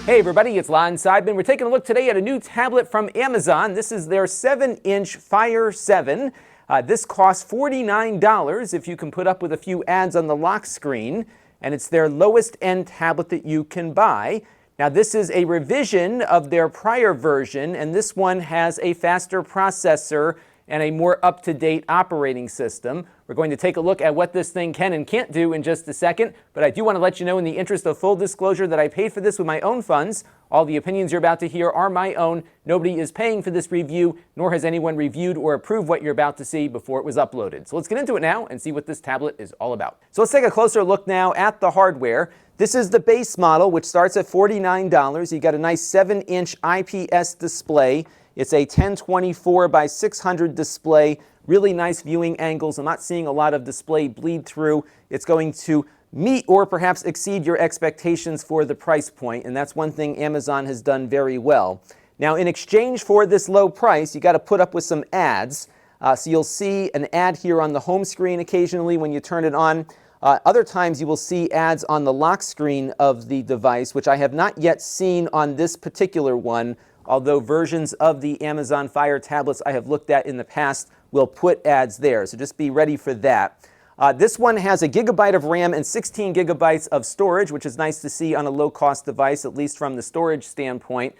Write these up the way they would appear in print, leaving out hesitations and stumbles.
Hey everybody, it's Lon.TV. We're taking a look today at a new tablet from Amazon. This is their 7-inch Fire 7. This costs $49 if you can put up with a few ads on the lock screen, and it's their lowest end tablet that you can buy. Now this is a revision of their prior version, and this one has a faster processor and a more up-to-date operating system. We're going to take a look at what this thing can and can't do in just a second, but I do want to let you know in the interest of full disclosure that I paid for this with my own funds. All the opinions you're about to hear are my own. Nobody is paying for this review, nor has anyone reviewed or approved what you're about to see before it was uploaded. So let's get into it now and see what this tablet is all about. So let's take a closer look now at the hardware. This is the base model, which starts at $49. You got a nice 7-inch IPS display. It's a 1024 by 600 display, really nice viewing angles. I'm not seeing a lot of display bleed through. It's going to meet or perhaps exceed your expectations for the price point, and that's one thing Amazon has done very well. Now, in exchange for this low price, you got to put up with some ads. So you'll see an ad here on the home screen occasionally when you turn it on. Other times you will see ads on the lock screen of the device, which I have not yet seen on this particular one, although versions of the Amazon Fire tablets I have looked at in the past will put ads there, so just be ready for that. This one has a gigabyte of RAM and 16 gigabytes of storage, which is nice to see on a low-cost device, at least from the storage standpoint.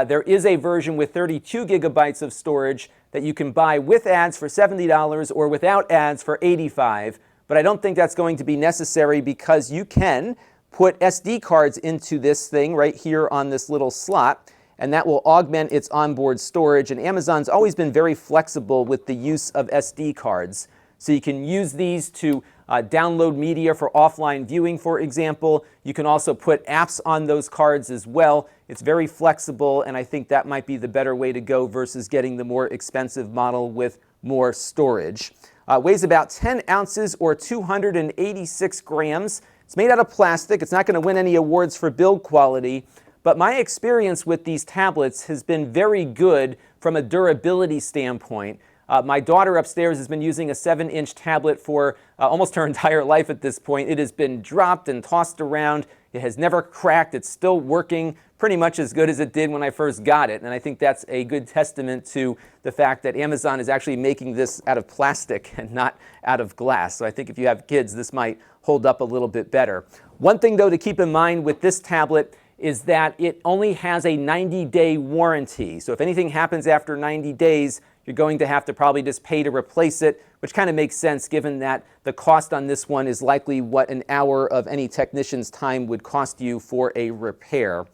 There is a version with 32 gigabytes of storage that you can buy with ads for $70 or without ads for $85, but I don't think that's going to be necessary because you can put SD cards into this thing right here on this little slot, and that will augment its onboard storage. And Amazon's always been very flexible with the use of SD cards. So you can use these to download media for offline viewing, for example. You can also put apps on those cards as well. It's very flexible, and I think that might be the better way to go versus getting the more expensive model with more storage. Weighs about 10 ounces or 286 grams. It's made out of plastic. It's not going to win any awards for build quality, but my experience with these tablets has been very good from a durability standpoint. My daughter upstairs has been using a 7-inch tablet for almost her entire life at this point. It has been dropped and tossed around. It has never cracked. It's still working pretty much as good as it did when I first got it. And I think that's a good testament to the fact that Amazon is actually making this out of plastic and not out of glass. So I think if you have kids, this might hold up a little bit better. One thing, though, to keep in mind with this tablet is that it only has a 90-day warranty. So if anything happens after 90 days, you're going to have to probably just pay to replace it, which kind of makes sense given that the cost on this one is likely what an hour of any technician's time would cost you for a repair.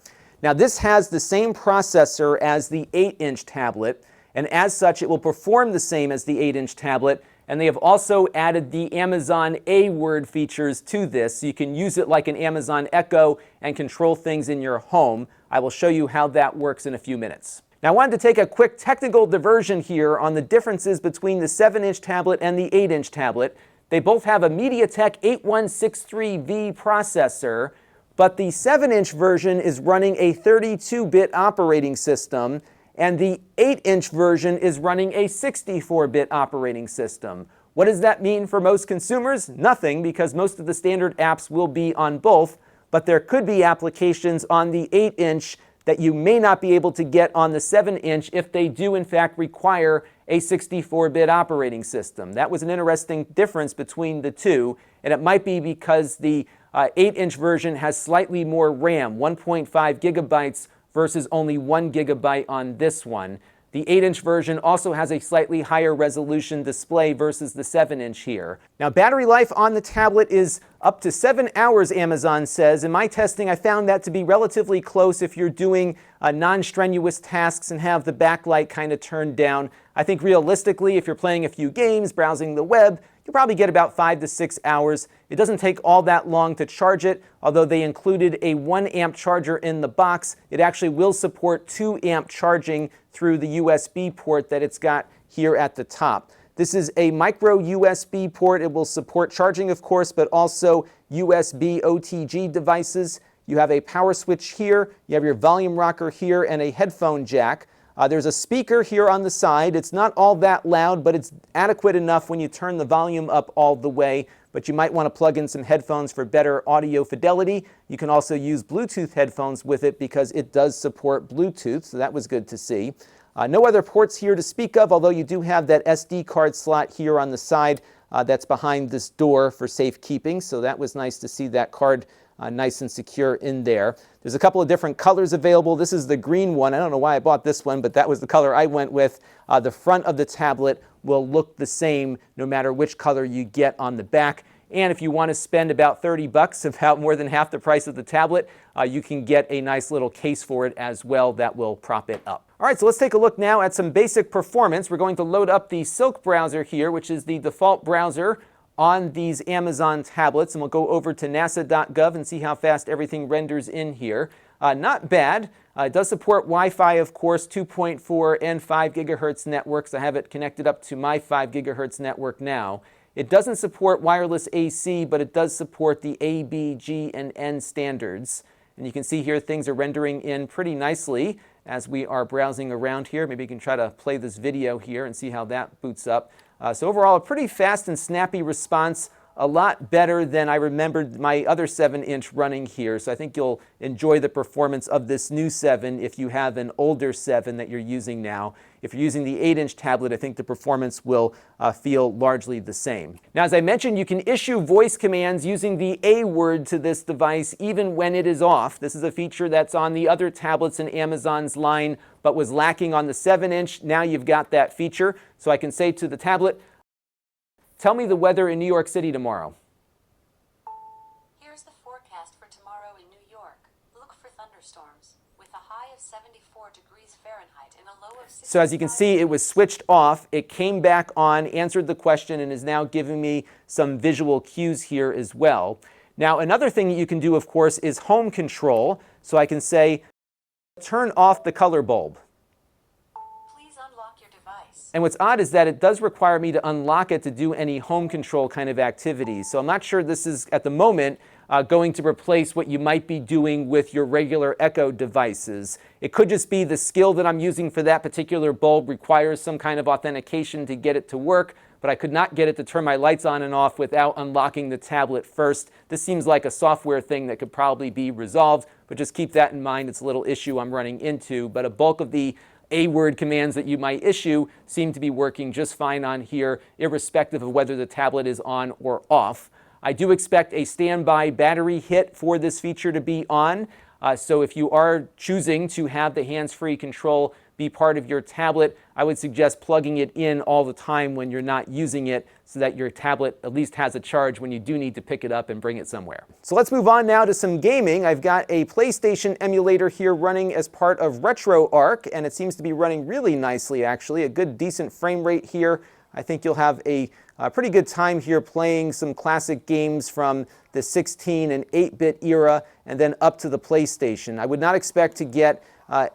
Now this has the same processor as the 8-inch tablet, and as such it will perform the same as the 8-inch tablet, and they have also added the Amazon A-word features to this, so you can use it like an Amazon Echo and control things in your home. I will show you how that works in a few minutes. Now I wanted to take a quick technical diversion here on the differences between the 7-inch tablet and the 8-inch tablet. They both have a MediaTek 8163V processor, but the 7-inch version is running a 32-bit operating system, and the 8-inch version is running a 64-bit operating system. What does that mean for most consumers? Nothing, because most of the standard apps will be on both, but there could be applications on the 8-inch that you may not be able to get on the 7-inch if they do in fact require a 64-bit operating system. That was an interesting difference between the two, and it might be because the 8-inch version has slightly more RAM, 1.5 gigabytes versus only 1 gigabyte on this one. The 8-inch version also has a slightly higher resolution display versus the 7-inch here. Now, battery life on the tablet is up to 7 hours, Amazon says. In my testing, I found that to be relatively close if you're doing non-strenuous tasks and have the backlight kind of turned down. I think realistically, if you're playing a few games, browsing the web, you'll probably get about 5 to 6 hours. It doesn't take all that long to charge it, although they included a 1 amp charger in the box. It actually will support 2 amp charging through the USB port that it's got here at the top. This is a micro USB port. It will support charging, of course, but also USB OTG devices. You have a power switch here, you have your volume rocker here, and a headphone jack. There's a speaker here on the side. It's not all that loud, but it's adequate enough when you turn the volume up all the way. but you might want to plug in some headphones for better audio fidelity. You can also use Bluetooth headphones with it because it does support Bluetooth, so that was good to see. No other ports here to speak of, although you do have that SD card slot here on the side that's behind this door for safekeeping, so that was nice to see that card nice and secure in there. There's a couple of different colors available. This is the green one. I don't know why I bought this one, but that was the color I went with. The front of the tablet will look the same no matter which color you get on the back. And if you want to spend about 30 bucks, about more than half the price of the tablet, you can get a nice little case for it as well that will prop it up. All right, so let's take a look now at some basic performance. We're going to load up the Silk browser here, which is the default browser on these Amazon tablets, and we'll go over to nasa.gov and see how fast everything renders in here. Not bad. It does support Wi-Fi, of course, 2.4 and 5 gigahertz networks. I have it connected up to my 5 gigahertz network now. It doesn't support wireless AC, but it does support the A, B, G, and N standards. And you can see here things are rendering in pretty nicely as we are browsing around here. Maybe you can try to play this video here and see how that boots up. So overall, a pretty fast and snappy response, a lot better than I remembered my other 7-inch running here. So I think you'll enjoy the performance of this new 7 if you have an older 7 that you're using now. If you're using the 8-inch tablet, I think the performance will feel largely the same. Now, as I mentioned, you can issue voice commands using the A word to this device even when it is off. This is a feature that's on the other tablets in Amazon's line, but was lacking on the 7-inch. Now you've got that feature. So I can say to the tablet, tell me the weather in New York City tomorrow. Here's the forecast for tomorrow in New York. Look for thunderstorms with a high of 74 degrees Fahrenheit and a low of 65. So as you can see, it was switched off. It came back on, answered the question, and is now giving me some visual cues here as well. Now, another thing that you can do, of course, is home control. So I can say, turn off the color bulb. And what's odd is that it does require me to unlock it to do any home control kind of activities. So I'm not sure this is, at the moment, going to replace what you might be doing with your regular Echo devices. It could just be the skill that I'm using for that particular bulb requires some kind of authentication to get it to work, but I could not get it to turn my lights on and off without unlocking the tablet first. This seems like a software thing that could probably be resolved, but just keep that in mind. It's a little issue I'm running into, but a bulk of the A-word commands that you might issue seem to be working just fine on here, irrespective of whether the tablet is on or off. I do expect a standby battery hit for this feature to be on. So if you are choosing to have the hands-free control be part of your tablet, I would suggest plugging it in all the time when you're not using it so that your tablet at least has a charge when you do need to pick it up and bring it somewhere. So let's move on now to some gaming. I've got a PlayStation emulator here running as part of RetroArch, and it seems to be running really nicely, actually. A good, decent frame rate here. I think you'll have a pretty good time here playing some classic games from the 16 and 8-bit era and then up to the PlayStation. I would not expect to get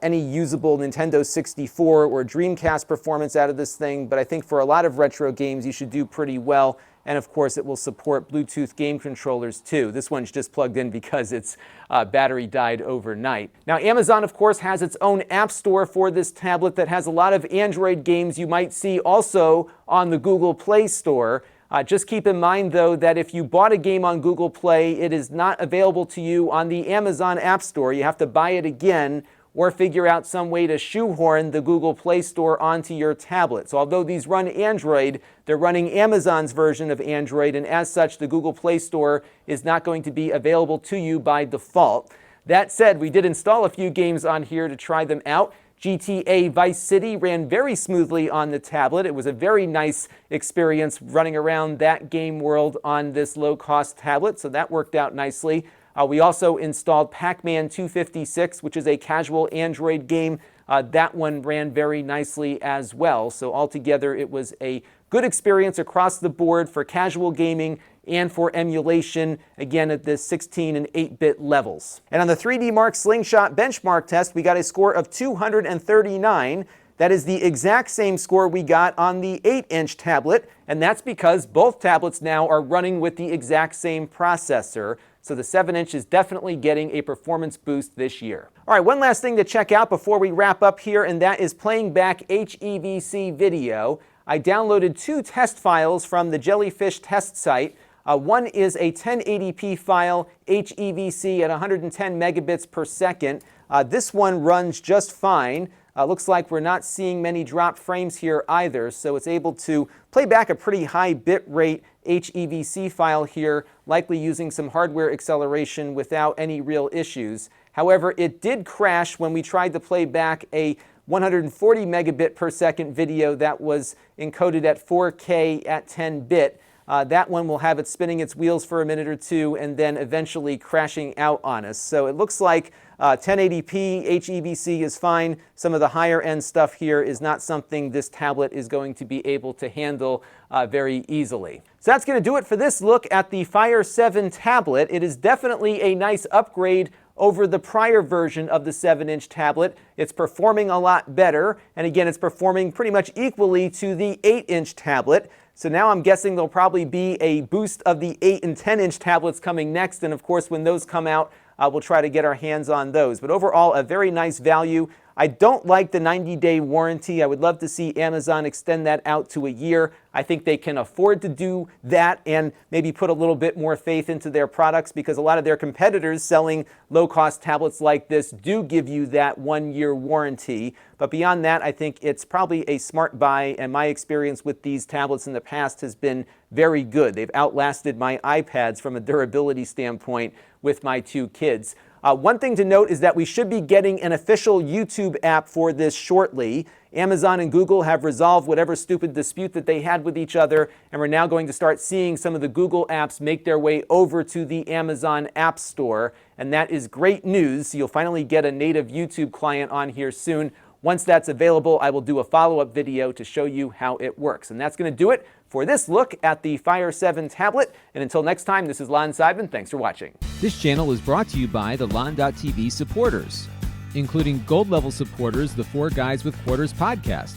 any usable Nintendo 64 or Dreamcast performance out of this thing, but I think for a lot of retro games you should do pretty well. And of course it will support Bluetooth game controllers too. This one's just plugged in because its battery died overnight. Now Amazon of course has its own app store for this tablet that has a lot of Android games you might see also on the Google Play Store. Just keep in mind though that if you bought a game on Google Play, it is not available to you on the Amazon App Store. You have to buy it again or figure out some way to shoehorn the Google Play Store onto your tablet. So although these run Android, they're running Amazon's version of Android, and as such, the Google Play Store is not going to be available to you by default. That said, we did install a few games on here to try them out. GTA Vice City ran very smoothly on the tablet. It was a very nice experience running around that game world on this low-cost tablet, so that worked out nicely. We also installed PacMan 256, which is a casual Android game. That one ran very nicely as well. So altogether, it was a good experience across the board for casual gaming and for emulation, again at the 16 and 8-bit levels. And on the 3D Mark Slingshot benchmark test, we got a score of 239. That is the exact same score we got on the 8-inch tablet, and that's because both tablets now are running with the exact same processor. So the 7-inch is definitely getting a performance boost this year. All right, one last thing to check out before we wrap up here, and that is playback HEVC video. I downloaded 2 test files from the Jellyfish test site. One is a 1080p file, HEVC at 110 megabits per second. This one runs just fine. Looks like we're not seeing many drop frames here either, so it's able to play back a pretty high bit rate HEVC file here, likely using some hardware acceleration without any real issues. However, it did crash when we tried to play back a 140 megabit per second video that was encoded at 4K at 10 bit. That one will have it spinning its wheels for a minute or two and then eventually crashing out on us. So it looks like 1080p HEVC is fine. Some of the higher end stuff here is not something this tablet is going to be able to handle very easily. So that's going to do it for this look at the Fire 7 tablet. It is definitely a nice upgrade over the prior version of the 7-inch tablet. It's performing a lot better, and again, it's performing pretty much equally to the 8-inch tablet. So now I'm guessing there'll probably be a boost of the 8 and 10-inch tablets coming next, and of course when those come out, we'll try to get our hands on those. But overall, a very nice value. I don't like the 90-day warranty. I would love to see Amazon extend that out to a year. I think they can afford to do that and maybe put a little bit more faith into their products, because a lot of their competitors selling low-cost tablets like this do give you that 1-year warranty. But beyond that, I think it's probably a smart buy, and my experience with these tablets in the past has been very good. They've outlasted my iPads from a durability standpoint with my 2 kids. One thing to note is that we should be getting an official YouTube app for this shortly. Amazon and Google have resolved whatever stupid dispute that they had with each other, and we're now going to start seeing some of the Google apps make their way over to the Amazon App Store, and that is great news. You'll finally get a native YouTube client on here soon. Once that's available, I will do a follow-up video to show you how it works. And that's going to do it for this look at the Fire 7 tablet. And until next time, this is Lon.TV. Thanks for watching. This channel is brought to you by the Lon.TV supporters, including gold-level supporters, the 4 Guys with Quarters podcast,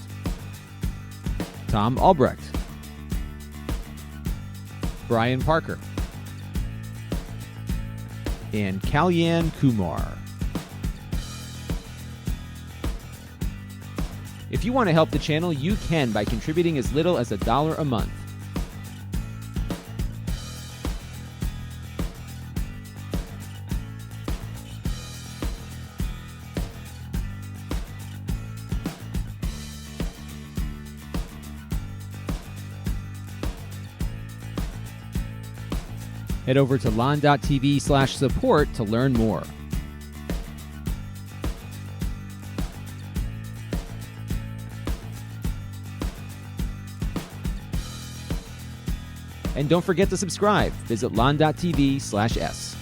Tom Albrecht, Brian Parker, and Kalyan Kumar. If you want to help the channel, you can by contributing as little as $1 a month. Head over to lon.tv/support to learn more. And don't forget to subscribe. Visit lon.tv/s.